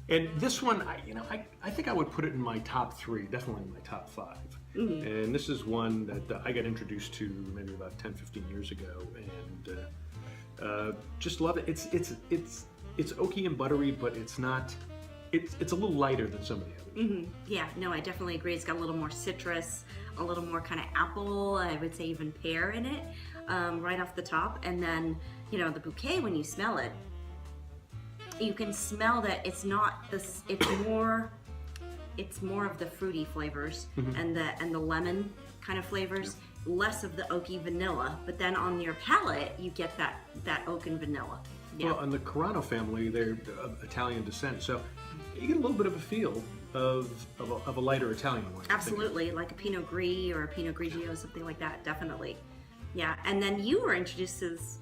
And this one, I think I would put it in my top 3, definitely in my top 5. And this is one that I got introduced to maybe about 10, 15 years ago, and just love it. It's oaky and buttery, but it's not. It's a little lighter than some of the others. Yeah, no, I definitely agree. It's got a little more citrus, a little more kind of apple, I would say even pear in it, right off the top. And then, the bouquet, when you smell it, you can smell that it's not this, it's more of the fruity flavors and the lemon kind of flavors, less of the oaky vanilla. But then on your palate, you get that oak and vanilla. Yeah. Well, and the Carano family, they're of Italian descent, so you get a little bit of a feel of a lighter Italian wine. Absolutely, like a Pinot Gris or a Pinot Grigio, something like that, definitely. Yeah, and then you were introduced to this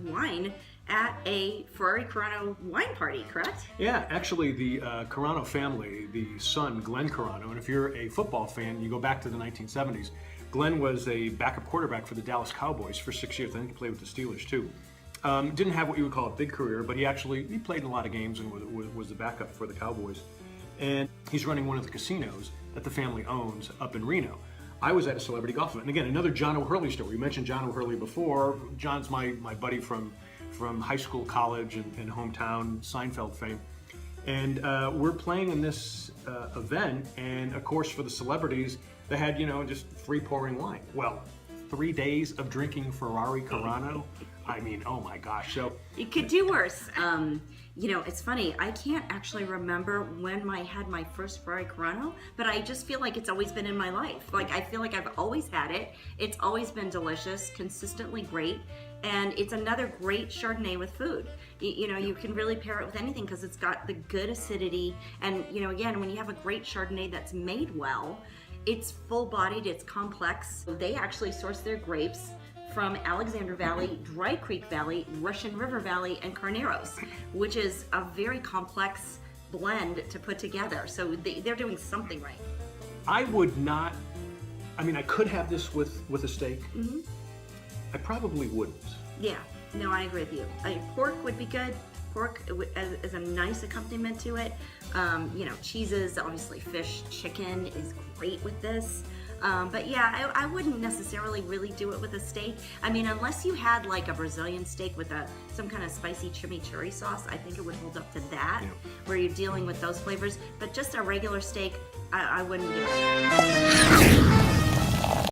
wine at a Ferrari Carano wine party, correct? Yeah, actually the Carano family, the son, Glenn Carano, and if you're a football fan, you go back to the 1970s. Glenn was a backup quarterback for the Dallas Cowboys for 6 years. I think he played with the Steelers too. Didn't have what you would call a big career, but he played in a lot of games and was the backup for the Cowboys. And he's running one of the casinos that the family owns up in Reno. I was at a celebrity golf event. And again, another John O'Hurley story. We mentioned John O'Hurley before. John's my buddy from high school, college, and hometown, Seinfeld fame. And we're playing in this event, and of course for the celebrities, they had, just free pouring wine. Well, 3 days of drinking Ferrari Carano. I mean, oh my gosh. So it could do worse. It's funny. I can't actually remember when I had my first Ferrari Carano, but I just feel like it's always been in my life. Like, I feel like I've always had it. It's always been delicious, consistently great, and it's another great Chardonnay with food. You can really pair it with anything because it's got the good acidity. And, again, when you have a great Chardonnay that's made well, it's full-bodied, it's complex. They actually source their grapes from Alexander Valley, Dry Creek Valley, Russian River Valley, and Carneros, which is a very complex blend to put together. So they're doing something right. I would not, I could have this with a steak. I probably wouldn't. Yeah, no, I agree with you. Pork would be good. Pork is a nice accompaniment to it. Cheeses, obviously fish, chicken is great with this. But yeah, I wouldn't necessarily really do it with a steak. Unless you had like a Brazilian steak with some kind of spicy chimichurri sauce, I think it would hold up to that, where you're dealing with those flavors. But just a regular steak, I wouldn't do it.